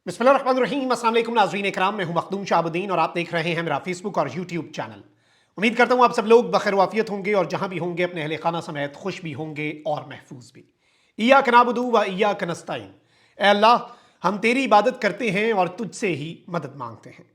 बिस्मिल्लाहिर्रहमानिर्रहीम। अस्सलाम वालेकुम नाज़रीन इकराम, मैं हूं मखदूम शाहबुद्दीन और आप देख रहे हैं मेरा फेसबुक और यूट्यूब चैनल। उम्मीद करता हूं आप सब लोग बखैर वाफियत होंगे और जहां भी होंगे अपने अहले खाना समेत खुश भी होंगे और महफूज भी। इय्याक नअबुदु व इय्याक नस्तईन। ऐ अल्लाह, हम तेरी इबादत करते हैं और तुझसे ही मदद मांगते हैं।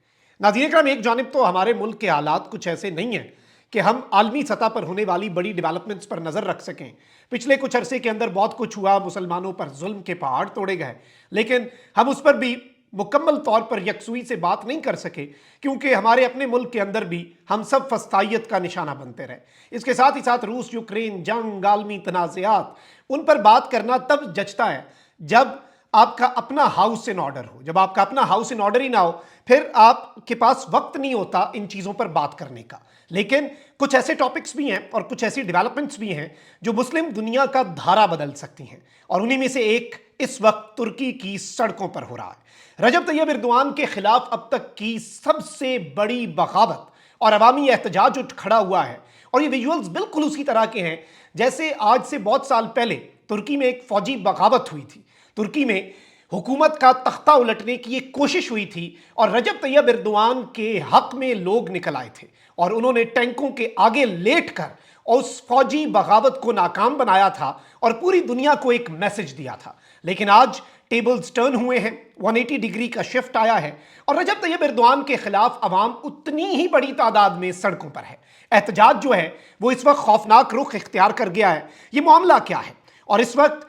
नाज़रीन इकराम, एक जानिब तो हमारे मुल्क के हालात कुछ ऐसे नहीं हैं कि हम आलमी सतह पर होने वाली बड़ी डेवलपमेंट्स पर नज़र रख सकें। पिछले कुछ अरसे के अंदर बहुत कुछ हुआ, मुसलमानों पर जुल्म के पहाड़ तोड़े गए, लेकिन हम उस पर भी मुकम्मल तौर पर यकसुई से बात नहीं कर सके, क्योंकि हमारे अपने मुल्क के अंदर भी हम सब फस्तायत का निशाना बनते रहे। इसके साथ ही साथ रूस यूक्रेन जंग, आलमी तनाज़ात, उन पर बात करना तब जचता है जब आपका अपना हाउस इन ऑर्डर हो। जब आपका अपना हाउस इन ऑर्डर ही ना हो, फिर आपके पास वक्त नहीं होता इन चीज़ों पर बात करने का। लेकिन कुछ ऐसे टॉपिक्स भी हैं और कुछ ऐसी डेवलपमेंट्स भी हैं जो मुस्लिम दुनिया का धारा बदल सकती हैं, और उन्हीं में से एक इस वक्त तुर्की की सड़कों पर हो रहा है। रजब तैयब एर्दोआन के खिलाफ अब तक की सबसे बड़ी बगावत और अवामी एहतजाज उठ खड़ा हुआ है, और ये विजुअल्स बिल्कुल उसी तरह के हैं जैसे आज से बहुत साल पहले तुर्की में एक फौजी बगावत हुई थी। तुर्की में हुकूमत का तख्ता उलटने की एक कोशिश हुई थी और रजब तैयब एर्दोआन के हक में लोग निकल आए थे और उन्होंने टैंकों के आगे लेट कर उस फौजी बगावत को नाकाम बनाया था और पूरी दुनिया को एक मैसेज दिया था। लेकिन आज टेबल्स टर्न हुए हैं, 180 डिग्री का शिफ्ट आया है और रजब तैयब एर्दोआन के खिलाफ अवाम उतनी ही बड़ी तादाद में सड़कों पर है। एहतजाज जो है वो इस वक्त खौफनाक रुख इख्तियार कर गया है। ये मामला क्या है? और इस वक्त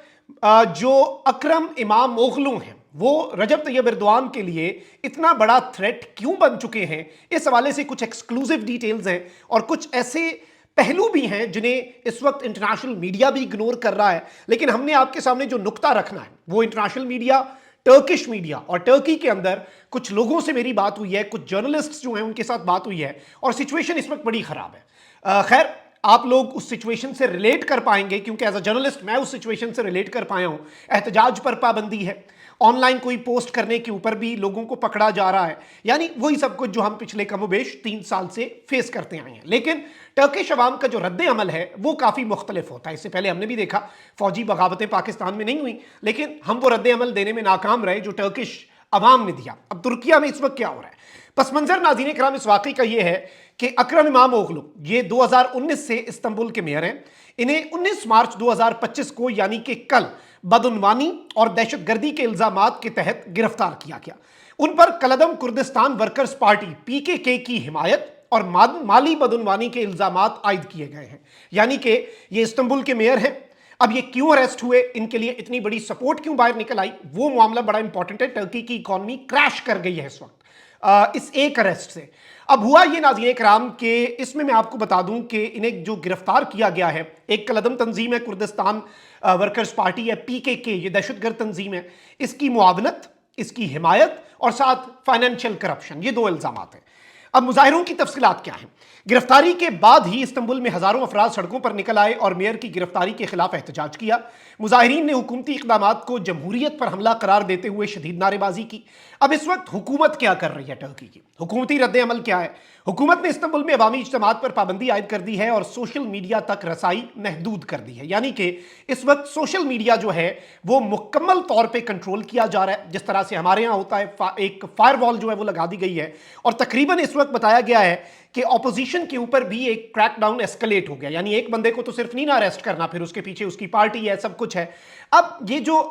जो अकरम इमाम ओगलू हैं वो रजब तैयब एर्दोआन के लिए इतना बड़ा थ्रेट क्यों बन चुके हैं, इस हवाले से कुछ एक्सक्लूसिव डिटेल्स हैं और कुछ ऐसे पहलू भी हैं जिन्हें इस वक्त इंटरनेशनल मीडिया भी इग्नोर कर रहा है। लेकिन हमने आपके सामने जो नुक्ता रखना है वो इंटरनेशनल मीडिया, टर्किश मीडिया, और टर्की के अंदर कुछ लोगों से मेरी बात हुई है, कुछ जर्नलिस्ट्स जो हैं उनके साथ बात हुई है और सिचुएशन इस वक्त बड़ी खराब है। खैर, आप लोग उस सिचुएशन से रिलेट कर पाएंगे क्योंकि एज अ जर्नलिस्ट मैं उस सिचुएशन से रिलेट कर पाया हूं। एहतजाज पर पाबंदी है, ऑनलाइन कोई पोस्ट करने के ऊपर भी लोगों को पकड़ा जा रहा है, यानी वही सब कुछ जो हम पिछले कमोबेश 3 साल से फेस करते आए हैं। लेकिन टर्किश अवाम का जो रद्द अमल है वो काफ़ी मुख्तलिफ होता है। इससे पहले हमने भी देखा फौजी बगावतें पाकिस्तान में नहीं हुई, लेकिन हम वो रद्द अमल देने में नाकाम रहे जो टर्किश अवाम ने दिया। अब तुर्किया में इस वक्त क्या हो रहा है? पस मंजर नाज़रीन कराम इस वाक़ई का ये है कि अकरम इमाम ओगलू ये 2019 से इस्तांबुल के मेयर हैं। इन्हें 19 मार्च 2025 को यानी कि कल बदउनवानी और दहशतगर्दी के इल्जामात के तहत गिरफ्तार किया गया। उन पर कलदम कुर्दिस्तान वर्कर्स पार्टी पीकेके की हिमायत और माली बदउनवानी के इल्जामात आयद किए गए हैं। यानी कि ये इस्तांबुल के मेयर हैं। अब ये क्यों अरेस्ट हुए, इनके लिए इतनी बड़ी सपोर्ट क्यों बाहर निकल आई, वो मामला बड़ा इंपॉर्टेंट है। टर्की की इकॉनमी क्रैश कर गई है इस वक्त इस एक अरेस्ट से। अब हुआ ये नाज़रीन कराम के इसमें मैं आपको बता दूं कि इन्हें जो गिरफ्तार किया गया है, एक कलदम तंजीम है कुर्दिस्तान वर्कर्स पार्टी है पीकेके, ये दहशतगर्द तंजीम है, इसकी मुआवनत, इसकी हिमायत और साथ फाइनेंशियल करप्शन, ये 2 इल्जामात हैं। अब मुजाहिरों की तफसीलात क्या हैं? गिरफ्तारी के बाद ही इस्तांबुल में हजारों अफराद सड़कों पर निकल आए और मेयर की गिरफ्तारी के खिलाफ एहतजाज किया। मुजाहिरीन ने हुकूमती इक़दामात को जमहूरियत पर हमला करार देते हुए शदीद नारेबाजी की। अब इस वक्त हुकूमत क्या कर रही है? टर्की की हुकूमती रद्द अमल क्या है? हुकूमत ने इस्तांबुल में अवामी इज्तिमात पर पाबंदी आयद कर दी है और सोशल मीडिया तक रसाई महदूद कर दी है। यानी कि इस वक्त सोशल मीडिया जो है वो मुकम्मल तौर पर कंट्रोल किया जा रहा है। जिस तरह से हमारे यहाँ होता है, एक फायरवॉल जो है वो लगा दी गई है और तकरीबन इस वक्त बताया गया है कि ऑपोजिशन के ऊपर भी एक क्रैकडाउन एस्केलेट हो गया। यानी एक बंदे को तो सिर्फ नहीं ना अरेस्ट करना, फिर उसके पीछे उसकी पार्टी है, सब कुछ है। अब ये जो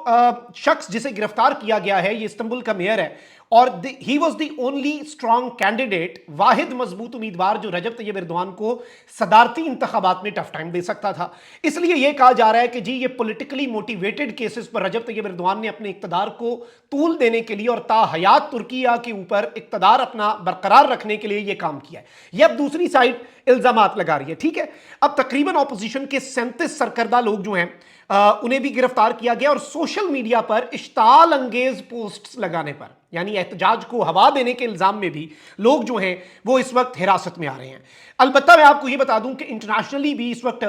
शख्स जिसे गिरफ्तार किया गया है ये इस्तांबुल का मेयर है और he was the only strong candidate, वाहिद मजबूत उम्मीदवार जो रजब तैयब एर्दोआन को सदारती इंतखाबात में टफ टाइम दे सकता था। इसलिए यह कहा जा रहा है कि जी ये पॉलिटिकली मोटिवेटेड केसेस पर रजब तैयब एर्दोआन ने अपने इक्तदार को तूल देने के लिए और ताहयात तुर्किया के ऊपर इक्तदार अपना बरकरार रखने के लिए यह काम किया है। यह अब दूसरी साइड इल्जामात लगा रही है। ठीक है, अब तकरीबन ऑपोजिशन के 37 सरकर्दा लोग जो हैं उन्हें भी गिरफ्तार किया गया और सोशल मीडिया पर इश्ताल अंगेज पोस्ट्स लगाने पर, यानी एहतजाज को हवा देने के इल्जाम में भी लोग जो हैं वो इस वक्त हिरासत में आ रहे हैं। अलबत्ता मैं आपको ये बता दूं कि इंटरनेशनली भी इस वक्त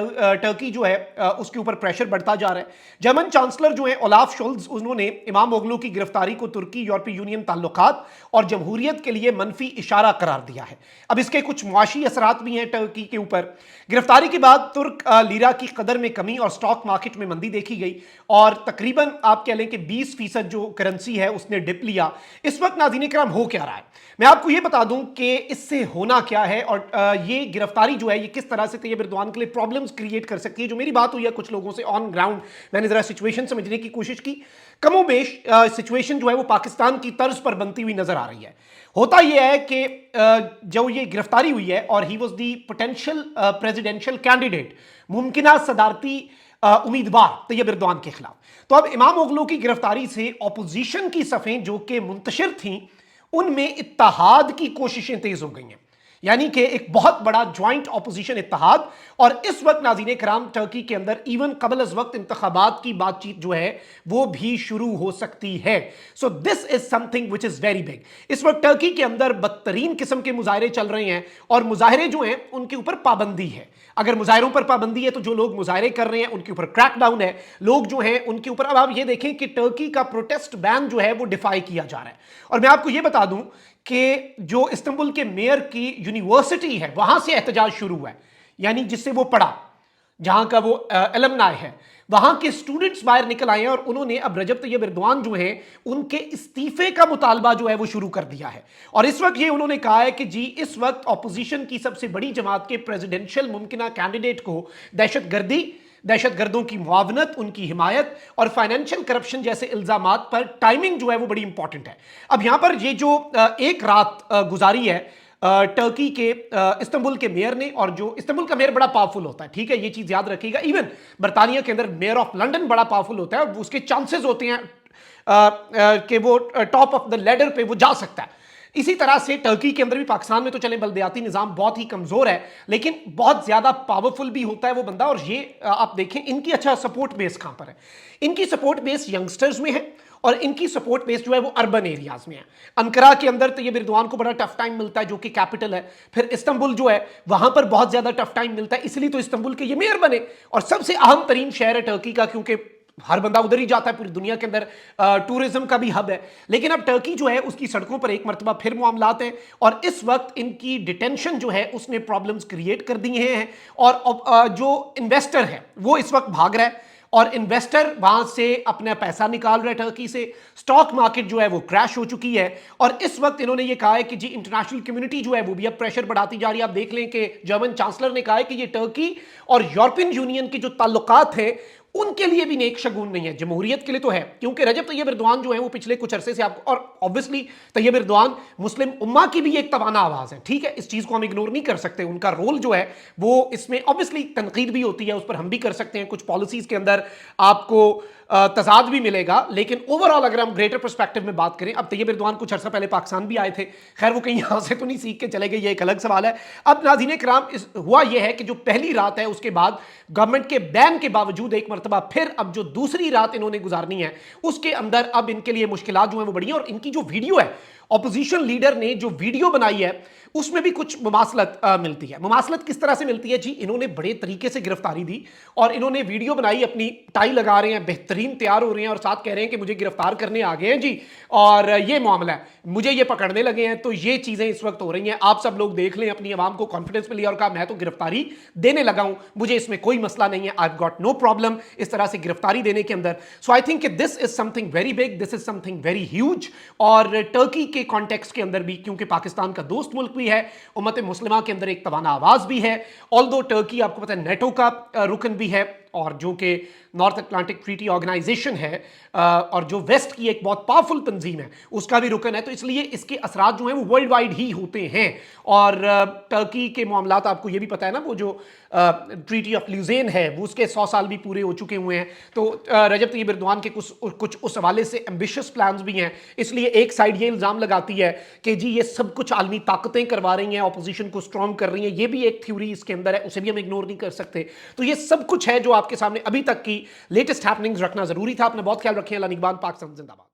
टर्की जो है उसके ऊपर प्रेशर बढ़ता जा रहा है। जर्मन चांसलर जो है ओलाफ शोल्ज, उन्होंने इमाम ओगलू की गिरफ्तारी को तुर्की यूरोपीय यूनियन ताल्लुकात और जमहूरियत के लिए मनफी इशारा करार दिया है। अब इसके कुछ मुआशी असरात भी हैं टर्की के ऊपर। गिरफ्तारी के बाद तुर्क लीरा की कदर में कमी और स्टॉक मार्केट में मंदी देखी गई और तकरीबन आप कह लें कि 20% जो करेंसी है उसने डिप लिया। इस वक्त नाज़रीन इकराम हो क्या रहा है, मैं आपको ये बता दूं कि इससे होना क्या है और ये गिरफ्तारी जो है ये किस तरह से तैयब एर्दोआन के लिए प्रॉब्लम्स क्रिएट कर सकती है। जो मेरी बात हुई है कुछ लोगों से ऑन ग्राउंड, मैंने जरा सिचुएशन समझने की कोशिश की। कमोबेश सिचुएशन जो है वो पाकिस्तान की तर्ज पर बनती हुई नजर आ रही है। होता यह है कि जो ये गिरफ्तारी हुई है और he was the potential presidential candidate, मुमकिना सदारती उम्मीदवार तैयब एर्दोआन के खिलाफ। तो अब इमाम ओगलो की गिरफ्तारी से ऑपोजिशन की सफ़ें जो कि मुंतशिर थीं उनमें इत्तेहाद की कोशिशें तेज हो गई हैं, यानी कि एक बहुत बड़ा ज्वाइंट ऑपोजिशन इत्तेहाद। और इस वक्त नाज़रीन कराम टर्की के अंदर इवन कबल अज वक्त इंतखाबात की बातचीत जो है वो भी शुरू हो सकती है। So this is something which is very big. इस वक्त टर्की के अंदर बदतरीन किस्म के मुजाहरे चल रहे हैं और मुजाहरे जो हैं उनके ऊपर पाबंदी है। अगर मुजाहरों पर पाबंदी है तो जो लोग मुजाहरे कर रहे हैं उनके ऊपर क्रैकडाउन है, लोग जो हैं उनके ऊपर। अब आप ये देखें कि टर्की का प्रोटेस्ट बैन जो है वो डिफाई किया जा रहा है। और मैं आपको ये बता दूं कि जो इस्तांबुल के मेयर की यूनिवर्सिटी है वहां से एहतजाज शुरू हुआ है, यानी जिससे वो पढ़ा, जहां का वो एलमनाई है, वहां के स्टूडेंट्स बाहर निकल आए हैं और उन्होंने अब रजब तैयब एर्दोआन जो है उनके इस्तीफे का मुतालबा जो है वो शुरू कर दिया है। और इस वक्त ये उन्होंने कहा है कि जी इस वक्त ऑपोजिशन की सबसे बड़ी जमात के प्रेसिडेंशियल मुमकिना कैंडिडेट को दहशतगर्दों की मुआवनत, उनकी हिमायत और फाइनेंशियल करप्शन जैसे इल्जामात पर टाइमिंग जो है वो बड़ी इंपॉर्टेंट है। अब यहां पर ये जो एक रात गुजारी है टर्की के इस्तांबुल के मेयर ने, और जो इस्तांबुल का मेयर बड़ा पावरफुल होता है, ठीक है, ये चीज याद रखिएगा। इवन बर्तानिया के अंदर मेयर ऑफ लंदन बड़ा पावरफुल होता है और उसके चांसेस होते हैं कि वो टॉप ऑफ द लेडर पे वो जा सकता है। इसी तरह से टर्की के अंदर भी, पाकिस्तान में तो चले बलदियाती निजाम बहुत ही कमजोर है लेकिन बहुत ज्यादा पावरफुल भी होता है वो बंदा। और ये आप देखें इनकी अच्छा सपोर्ट बेस कहां पर है, इनकी सपोर्ट बेस यंगस्टर्स में है और इनकी सपोर्ट बेस जो है वो अर्बन एरियाज में है। अंकारा के अंदर तैयब एर्दोआन को बड़ा टफ टाइम मिलता है जो कि कैपिटल है, फिर इस्तांबुल जो है वहां पर बहुत ज्यादा टफ टाइम मिलता है, इसलिए तो इस्तांबुल के ये मेयर बने। और सबसे अहम तरीन शहर है टर्की का, क्योंकि हर बंदा उधर ही जाता है, पूरी दुनिया के अंदर टूरिज्म का भी हब है। लेकिन अब टर्की जो है उसकी सड़कों पर एक मरतबा फिर मामलात हैं और इस वक्त इनकी डिटेंशन जो है उसने प्रॉब्लम्स क्रिएट कर दी हैं। और जो इन्वेस्टर है वो इस वक्त भाग रहा है और इन्वेस्टर वहां से अपना पैसा निकाल रहा है टर्की से। स्टॉक मार्केट जो है वो क्रैश हो चुकी है और इस वक्त इन्होंने ये कहा है कि जी इंटरनेशनल कम्युनिटी जो है वो भी अब प्रेशर बढ़ाती जा रही है। आप देख लें कि जर्मन चांसलर ने कहा है कि ये टर्की और यूरोपियन यूनियन के जो ताल्लुकात हैं उनके लिए भी नेक शगुन नहीं है। जमहूरियत के लिए तो है, क्योंकि रजब तैयब एर्दोआन जो है वो पिछले कुछ अरसे से आपको, और ऑब्वियसली तैयब एर्दोआन मुस्लिम उम्मा की भी एक तवाना आवाज है, ठीक है, इस चीज को हम इग्नोर नहीं कर सकते। उनका रोल जो है वो इसमें ऑब्वियसली तनकीद भी होती है, उस पर हम भी कर सकते हैं, कुछ पॉलिसीज के अंदर आपको तजाद भी मिलेगा। लेकिन ओवरऑल अगर हम ग्रेटर पर्सपेक्टिव में बात करें, अब तैयब एर्दोआन कुछ अर्सा पहले पाकिस्तान भी आए थे, खैर वो कहीं यहां से तो नहीं सीख के चले गए, ये एक अलग सवाल है। अब नाज़रीन कराम हुआ यह है कि जो पहली रात है उसके बाद गवर्नमेंट के बैन के बावजूद एक मरतबा फिर अब जो दूसरी रात इन्होंने गुजारनी है उसके अंदर अब इनके लिए मुश्किलात जो है वो बढ़ी है। और इनकी जो वीडियो है, ऑपोजिशन लीडर ने जो वीडियो बनाई है उसमें भी कुछ मुमासलत मिलती है। मुमासलत किस तरह से मिलती है जी, इन्होंने बड़े तरीके से गिरफ्तारी दी और इन्होंने वीडियो बनाई, अपनी टाई लगा रहे हैं, बेहतरीन तैयार हो रहे हैं और साथ कह रहे हैं कि मुझे गिरफ्तार करने आ गए हैं जी और ये मामला है, मुझे ये पकड़ने लगे हैं। तो ये चीजें इस वक्त हो रही हैं, आप सब लोग देख लें, अपनी आवाम को कॉन्फिडेंस में लिया और कहा मैं तो गिरफ्तारी देने लगा हूं, मुझे इसमें कोई मसला नहीं है, I have got no problem इस तरह से गिरफ्तारी देने के अंदर। So I think this is something very big, this is something very huge. और टर्की के कॉन्टेक्स्ट के अंदर भी, क्योंकि पाकिस्तान का दोस्त मुल्क भी है, उम्मत मुस्लिमा के अंदर एक तवाना आवाज भी है, ऑल्दो टर्की आपको पता है नेटो का रुकन भी है और जो कि नॉर्थ अटलांटिक ट्रीटी ऑर्गेनाइजेशन है और जो वेस्ट की एक बहुत पावरफुल तंजीम है उसका भी रुकन है। तो इसलिए इसके असरात जो हैं वो वर्ल्ड वाइड ही होते हैं। और टर्की के मामलात आपको ये भी पता है ना, वो जो ट्रीटी ऑफ ल्यूजेन है वो उसके 100 साल भी पूरे हो चुके हुए हैं। तो रजब तैयब एर्दोआन के कुछ उस हवाले से एम्बिशियस प्लान्स भी हैं। इसलिए एक साइड ये इल्ज़ाम लगाती है कि जी ये सब कुछ आलमी ताकतें करवा रही हैं, ऑपोजिशन को स्ट्रॉन्ग कर रही हैं, ये भी एक थ्योरी इसके अंदर है, उसे भी हम इग्नोर नहीं कर सकते। तो ये सब कुछ है जो आपके सामने अभी तक की लेटेस्ट हैपनिंग्स रखना जरूरी था। आपने बहुत ख्याल रखें। अल्लाह निगहबान। पाकिस्तान जिंदाबाद।